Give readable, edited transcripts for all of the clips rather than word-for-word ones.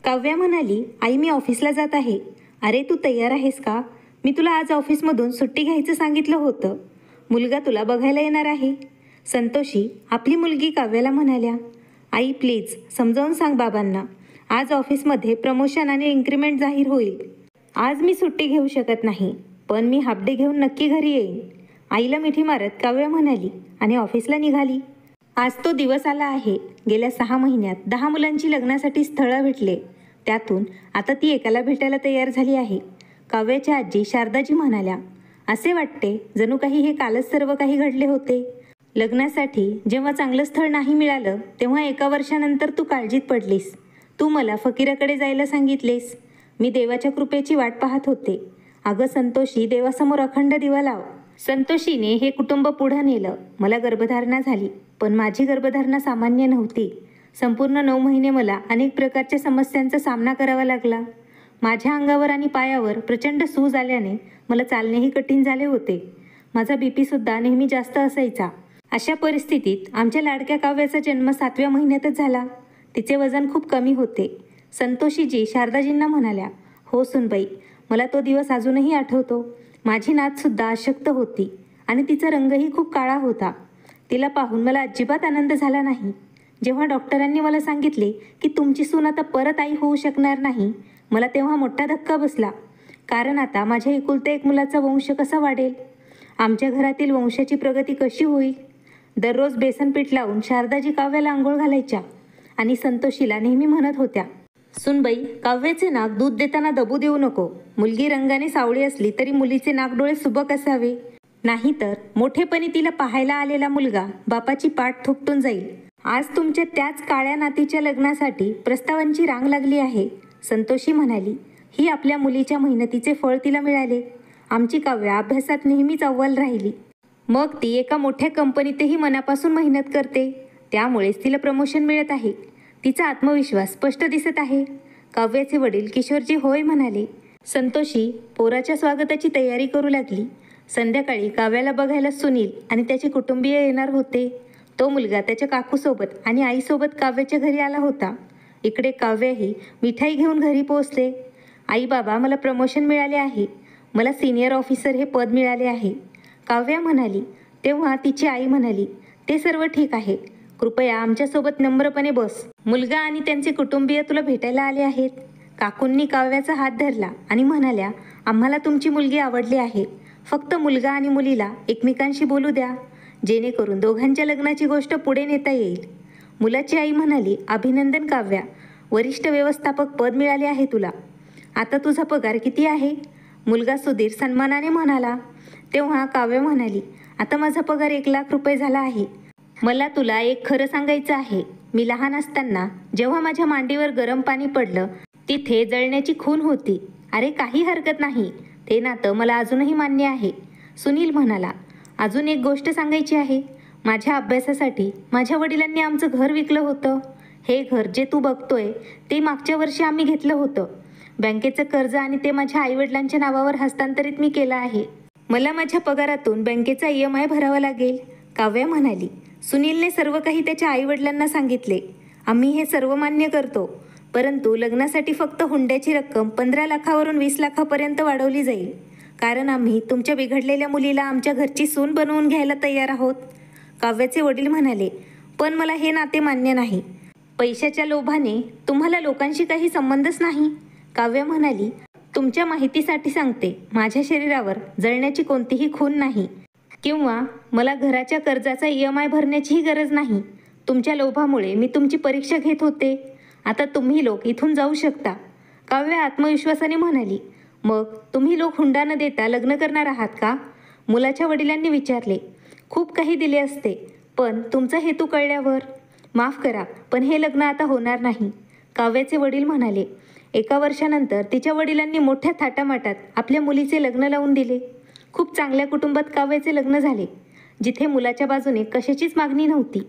काव्या म्हणाली, आई मी ऑफिसला जात आहे. अरे तू तयार आहेस का? मी तुला आज ऑफिसमधून सुट्टी घ्यायचं सांगितलं होतं. मुलगा तुला बघायला येणार आहे. संतोषी आपली मुलगी काव्याला म्हणाल्या, आई प्लीज समजावून सांग बाबांना. आज ऑफिसमध्ये प्रमोशन आणि इन्क्रीमेंट जाहीर होईल. आज मी सुट्टी घेऊ शकत नाही, पण मी हाफ डे घेऊन नक्की घरी येईन. आईला मिठी मारत काव्या म्हणाली आणि ऑफिसला निघाली. आज तो दिवस आला आहे. गेल्या 6 महिन्यात 10 मुलांची लग्नासाठी स्थळं भेटले. त्यातून आता ती एकाला भेटायला तयार झाली आहे. काव्याच्या आजी शारदाजी म्हणाल्या, असे वाटते जणू काही हे कालच सर्व काही घडले होते. लग्नासाठी जेव्हा चांगलं स्थळ नाही मिळालं तेव्हा 1 वर्षानंतर तू काळजीत पडलीस. तू मला फकीराकडे जायला सांगितलेस. मी देवाच्या कृपेची वाट पाहत होते. अगं संतोषी, देवासमोर अखंड दिवा लाव. संतोषीने हे कुटुंब पुढं नेलं. मला गर्भधारणा झाली, पण माझी गर्भधारणा सामान्य नव्हती. संपूर्ण 9 महिने मला अनेक प्रकारच्या समस्यांचा सामना करावा लागला. माझ्या अंगावर आणि पायावर प्रचंड सूज आल्याने मला चालणेही कठीण झाले होते. माझा बीपीसुद्धा नेहमी जास्त असायचा. अशा परिस्थितीत आमच्या लाडक्या काव्याचा जन्म 7व्या महिन्यातच झाला. तिचे वजन खूप कमी होते. संतोषीजी शारदाजींना म्हणाल्या, हो सुनबाई, मला तो दिवस अजूनही आठवतो. माझी नातसुद्धा अशक्त होती आणि तिचा रंगही खूप काळा होता. तिला पाहून मला अजिबात आनंद झाला नाही. जेव्हा डॉक्टरांनी मला सांगितले की तुमची सून आता परत आई होऊ शकणार नाही, मला तेव्हा मोठा धक्का बसला. कारण आता माझ्या एकुलत्या 1 मुलाचा वंश कसा वाढेल? आमच्या घरातील वंशाची प्रगती कशी होईल? दररोज बेसन पीठ लावून शारदाजी काव्याला आंघोळ घालायच्या आणि संतोषीला नेहमी म्हणत होत्या, सुनबाई, काव्याचे नाक दूध देताना दबू देऊ नको. मुलगी रंगाने सावळी असली तरी मुलीचे नाकडोळे सुबक असावे, नाहीतर मोठेपणी तिला पाहायला आलेला मुलगा बापाची पाठ थोपटून जाईल. आज तुमच्या त्याच काळ्या नातीच्या लग्नासाठी प्रस्तावांची रांग लागली आहे. संतोषी म्हणाली, ही आपल्या मुलीच्या मेहनतीचे फळ तिला मिळाले. आमची काव्या अभ्यासात नेहमीच अव्वल राहिली. मग ती एका मोठ्या कंपनीतही मनापासून मेहनत करते. त्यामुळेच तिला प्रमोशन मिळत आहे. तिचा आत्मविश्वास स्पष्ट दिसत आहे. काव्याचे वडील किशोरजी होय म्हणाले. संतोषी पोराच्या स्वागताची तयारी करू लागली. संध्याकाळी काव्याला बघायला सुनील आणि त्याचे कुटुंबीय येणार होते. तो मुलगा त्याच्या काकूसोबत आणि आईसोबत काव्याच्या घरी आला होता. इकडे काव्याही मिठाई घेऊन घरी पोहोचले. आई बाबा, मला प्रमोशन मिळाले आहे. मला सिनियर ऑफिसर हे पद मिळाले आहे, काव्या म्हणाली. तेव्हा तिची आई म्हणाली, ते सर्व ठीक आहे. कृपया आमच्यासोबत नम्रपणे बस. मुलगा आणि त्यांचे कुटुंबीय तुला भेटायला आले आहेत. काकूंनी काव्याचा हात धरला आणि म्हणाल्या, आम्हाला तुमची मुलगी आवडली आहे. फक्त मुलगा आणि मुलीला एकमेकांशी बोलू द्या, जेणेकरून दोघांच्या लग्नाची गोष्ट पुढे नेता येईल. मुलाची आई म्हणाली, अभिनंदन काव्या, वरिष्ठ व्यवस्थापक पद मिळाले आहे तुला. आता तुझा पगार किती आहे? मुलगा सुधीर सन्मानाने म्हणाला. तेव्हा काव्य म्हणाली, आता माझा पगार 1 लाख रुपये झाला आहे. मला तुला एक खरं सांगायचं आहे. मी लहान असताना जेव्हा माझ्या मांडीवर गरम पाणी पडलं तिथे जळण्याची खून होती. अरे काही हरकत नाही, ते नातं मला अजूनही मान्य आहे. सुनील म्हणाला, अजून एक गोष्ट सांगायची आहे. माझ्या अभ्यासासाठी माझ्या वडिलांनी आमचं घर विकलं होतं. हे घर जे तू बघतोय ते मागच्या वर्षी आम्ही घेतलं होतं. बँकेचं कर्ज आणि ते माझ्या आईवडिलांच्या नावावर हस्तांतरित मी केलं आहे. मला माझ्या पगारातून बँकेचा EMI भरावा लागेल, काव्या म्हणाली. सुनीलने सर्व काही त्याच्या आईवडिलांना सांगितले. आम्ही हे सर्व मान्य करतो, परंतु लग्नासाठी फक्त हुंड्याची रक्कम 15 लाखावरून 20 लाखापर्यंत वाढवली जाईल. कारण आम्ही तुमच्या बिघडलेल्या मुलीला आमच्या घरची सून बनवून घ्यायला तयार आहोत. काव्याचे वडील म्हणाले, पण मला हे नाते मान्य नाही. पैशाच्या लोभाने तुम्हाला लोकांशी काही संबंधच नाही, काव्या म्हणाली. तुमच्या माहितीसाठी सांगते, माझ्या शरीरावर जळण्याची कोणतीही खून नाही किंवा मला घराच्या कर्जाचा EMI भरण्याचीही गरज नाही. तुमच्या लोभामुळे मी तुमची परीक्षा घेत होते. आता तुम्ही लोक इथून जाऊ शकता, काव्या आत्मविश्वासाने म्हणाली. मग तुम्ही लोक हुंडा न देता लग्न करणार आहात का? मुलाच्या वडिलांनी विचारले. खूप काही दिले असते, पण तुमचा हेतू कळल्यावर. माफ करा, पण हे लग्न आता होणार नाही, काव्याचे वडील म्हणाले. 1 वर्षानंतर तिच्या वडिलांनी मोठ्या थाटामाटात आपल्या मुलीचे लग्न लावून दिले. खूप चांगल्या कुटुंबात काव्याचे लग्न झाले, जिथे मुलाच्या बाजूने कशाचीच मागणी नव्हती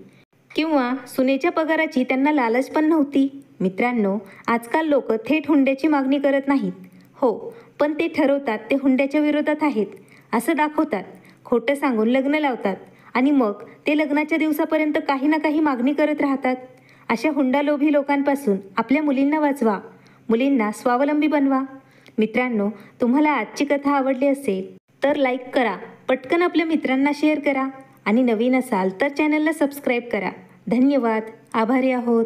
किंवा सुनेच्या पगाराची त्यांना लालच पण नव्हती. मित्रांनो, आजकाल लोक थेट हुंड्याची मागणी करत नाहीत. हो, पण ते ठरवतात ते हुंड्याच्या विरोधात आहेत असं दाखवतात, खोटं सांगून लग्न लावतात आणि मग ते लग्नाच्या दिवसापर्यंत काही ना काही मागणी करत राहतात. अशा हुंडालोभी लोकांपासून आपल्या मुलींना वाचवा. मुलींना स्वावलंबी बनवा. मित्रांनो, तुम्हाला आजची कथा आवडली असेल तर लाईक करा, पटकन आपल्या मित्रांना शेअर करा आणि नवीन असाल तर चॅनलला सबस्क्राईब करा. धन्यवाद. आभारी आहोत.